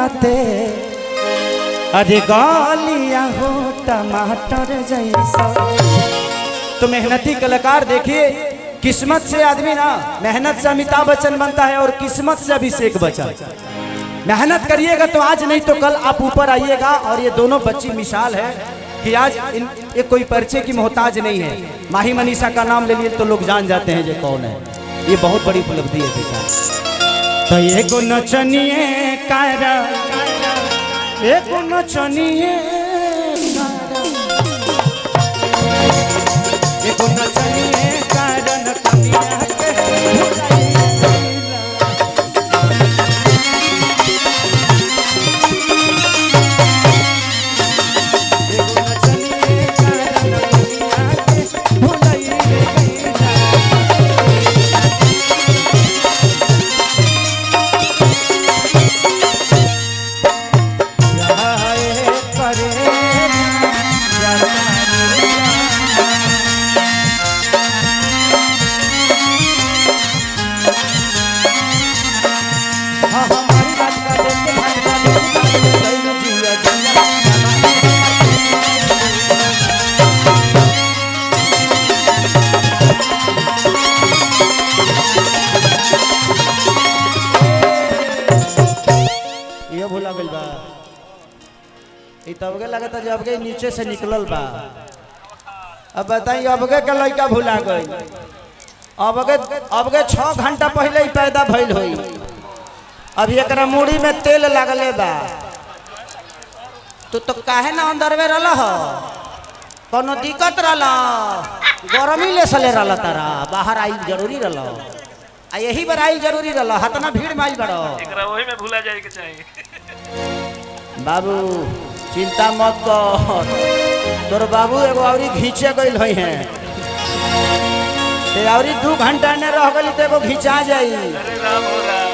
मुस्कुराते, अरे गालियां हो टमाटर जैसा। तो मेहनती कलाकार देखिए, किस्मत से आदमी ना, मेहनत से अमिताभ बच्चन बनता है और किस्मत से अभिषेक बच्चन। मेहनत करिएगा तो आज नहीं तो कल आप ऊपर आइएगा। और ये दोनों बच्ची मिसाल है कि आज ये कोई परिचय की मोहताज नहीं है। माही मनीषा का नाम ले लिए तो लोग जान जाते हैं ये कौन है। ये बहुत बड़ी उपलब्धि है बेटा। तो ये को नचनिए कारा, ये को नचनिए कारा, ये को नचनिए कारण कमिया के तब लगता जब के नीचे से निकलल बा। अब बताइए अब के लड़का भुला गई। अब के 6 घंटा पहले ही पैदा भइल होई। अभी एक मूड़ी में तेल लगले बा। तो काहे ना अंदर में रहा हो, कोनो दिक्कत रहा, गरमी ले सले रहा, तारा बाहर आई जरूरी रहा, यही बार आई जरूरी रहा। हतना भीड़ में आई बड़ो वही में भूला जाए के चाहिए। बाबू चिंता मत कर, तोर बाबू एगो औरी घींचे गई हुई है। औरी 2 घंटा ने रह गई तो एगो घिंचा जाई।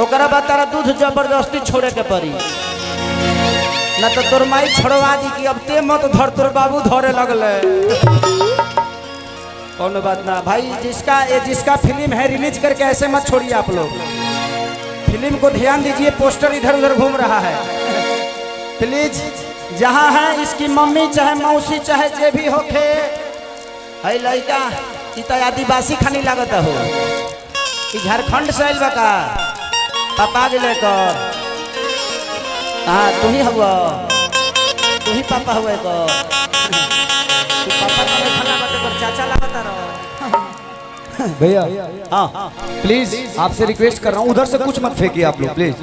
ओकरा बाद तारा दूध जबरदस्ती छोड़े के पड़ी, ना तो तोर माई छोड़वा दी कि अब ते मत धर, तोर बाबू धरे लगले। कौन बात ना भाई, जिसका फिल्म है रिलीज करके ऐसे मत छोड़िए आप लोग। फिल्म को ध्यान दीजिए, पोस्टर इधर उधर घूम रहा है प्लीज। जहाँ है इसकी मम्मी चाहे मौसी चाहे जे भी होखे, है लड़का इतना आदिवासी खानी लागत हो। झारखंड से आइल बका पापा गिले कर। हाँ तू ही हुआ, तू ही पापा हुए को। तू पापा का खाना बात कर, चाचा लागत रहो। भैया हाँ प्लीज आपसे रिक्वेस्ट कर रहा हूँ, उधर से कुछ मत फेंकिए आप लोग प्लीज।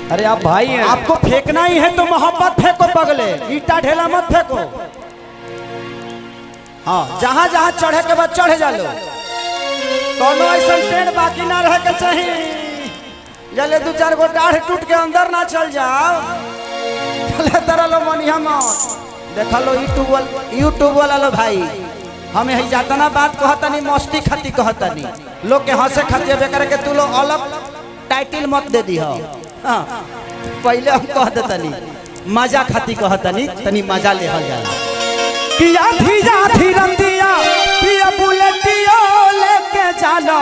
अरे आप भाई हैं, आपको फेंकना ही है तो मोहब्बत फेंको पगले, ईटा ढेला मत फेंको। हाँ जहाँ जहाँ चढ़े के बाद चढ़े जा लो। कोनो ऐसा ट्रेन बाकी ना रह के चाहिए, जले 2-4 गो डाढ़ टूट के अंदर ना चल जाओ। चले तरह लो मनिया मत देखा लो। यूट्यूब वाला लो भाई, हमें ही जाता ना बात कहता नहीं, मस्ती खाती कहता नहीं, लोग के हंसे खाती बेकर के तू लो अलग टाइटल मत दे दी हो। हाँ पहले हम कह देतनी मजा खाती कहतनी, तनी मजा ले हल जाला। कि आधी आधी रंदिया पिया बुलेटियो लेके जाना,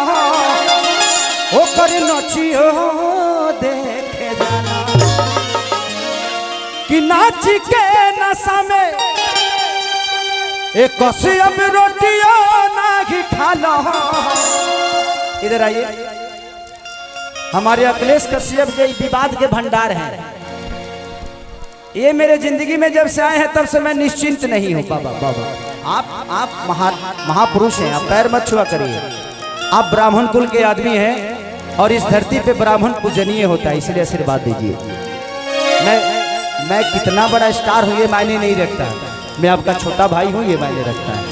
ओकर नचियो देखे जाना। कि नाच के नशा में एक कसियम रोटियो ना खा लो। इधर आइए, हमारे अखिलेश कश्यप जो विवाद के भंडार हैं, ये मेरे जिंदगी में जब से आए हैं तब से मैं निश्चिंत नहीं हूँ। बाबा आप महापुरुष हैं, आप पैर मत छुआ करिए। आप ब्राह्मण कुल के आदमी हैं और इस धरती पे ब्राह्मण पूजनीय होता है, इसलिए आशीर्वाद दीजिए। मैं कितना बड़ा स्टार हूँ ये मायने नहीं रखता, मैं आपका छोटा भाई हूँ ये मायने रखता है।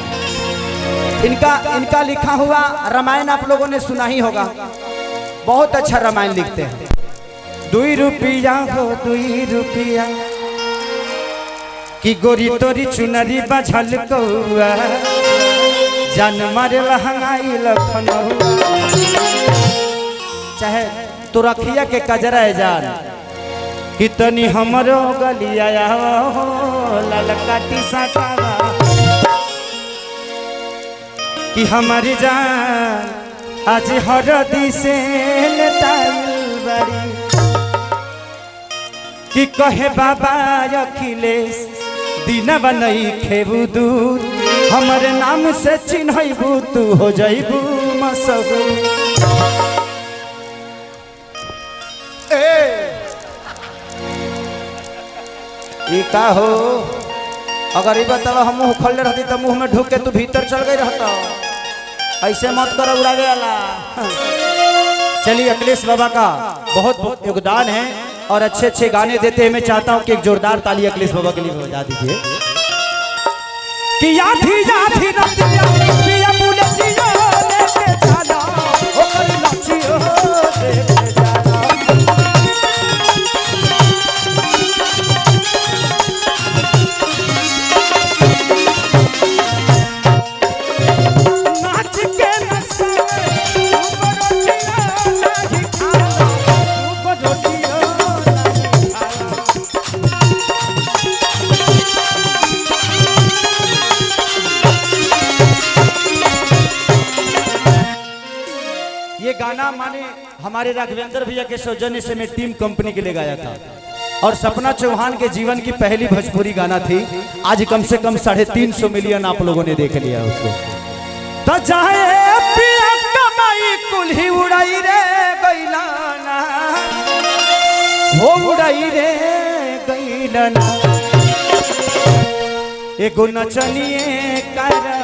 इनका लिखा हुआ रामायण आप लोगों ने सुना ही होगा, बहुत अच्छा रामायण लिखते हैं। 2 रुपया हो 2 रुपया की गोरी तोरी चुनरी बझल कौआ, जान मारे लहंगाई लखनऊ। चाहे तो रखिया के कजरा जान, कितनी हमरो गलिया ललकाटी साटावा, कि हमारी जान आज हरदी से बड़ी। कि कहे बाबा अखिलेश दीनवा नहीं खेबू दूर हमारे नाम से चिन्हबू तू हो जाइबू मशहूर। ई का हो अगर ये बतावा हम मुँह खोलने रहती तो मुंह में ढुक के तू भीतर चल गई रहता। ऐसे मत करो उड़ावे वाला। चलिए अखिलेश बाबा का बहुत बहुत योगदान है और अच्छे अच्छे गाने देते हैं। मैं चाहता हूँ कि एक जोरदार ताली अखिलेश बाबा के लिए बजा दीजिए। कि याथी याथी रतिया पिया बुलेटिया लेके जाना ओकर लचियो लेके जाना। नाच के नसावे बरोटिया नहीं खाना बरोटिया नहीं ये गाना माने हमारे राघवेंद्र भैया के सौजन्य से मैं टीम कंपनी के लिए गाया था और सपना चौहान के जीवन की पहली भोजपुरी गाना थी। आज कम से कम 350 मिलियन आप लोगों ने देख लिया उसको। तो चाहे पिया कमाई कुल्ही उड़ाई रे गैलाना हो उड़ाई रे गैलाना एगो नचनिए कारण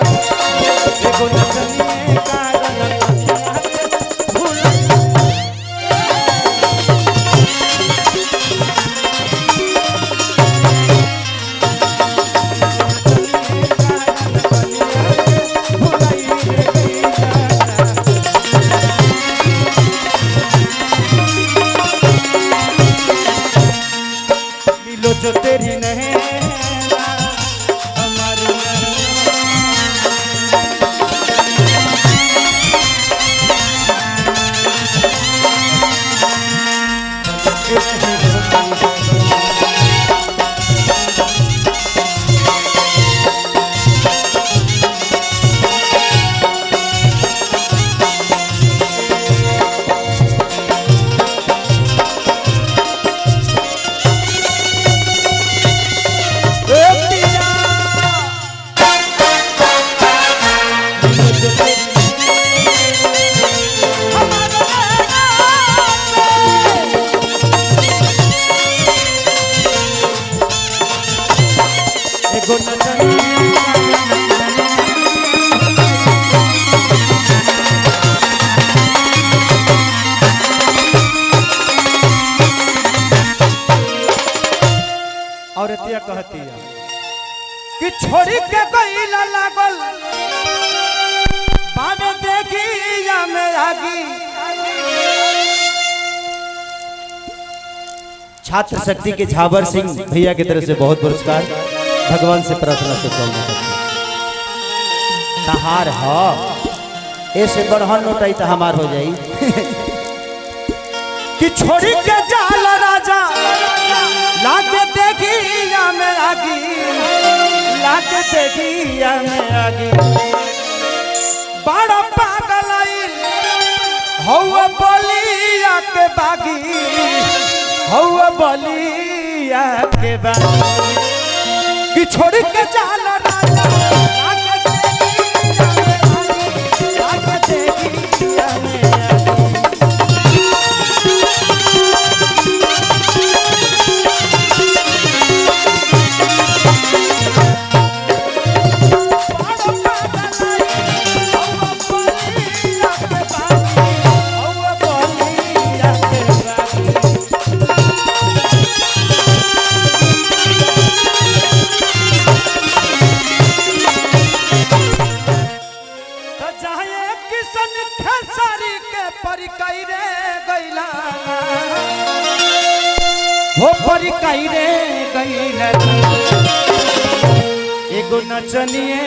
एगो नचनिए कारण जो तेरी नहीं हमारी औरतिया कहती है कि छोड़ी के गईला लागल बाबे देखी या में आगी। छात्र शक्ति के झाबर सिंह भैया की तरफ से बहुत पुरस्कार। भगवान से प्रार्थना से तहार हो ऐसे बढ़न नोटाई तो हमार हो जाई। कि छोड़ी के जाला राजा लाके देखी या में आगी लाके देखी या में आगी। बड़ा पागल हौवा बलिया के बागी हौवा बलिया के बागी। कि छोड़ के जाला राजा लाके देखी या में आगी। हो परी कई रे गईला एगो नचनिए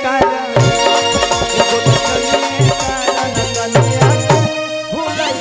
कारण एगो नचनिए कारण कन्या भुलाई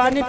पानी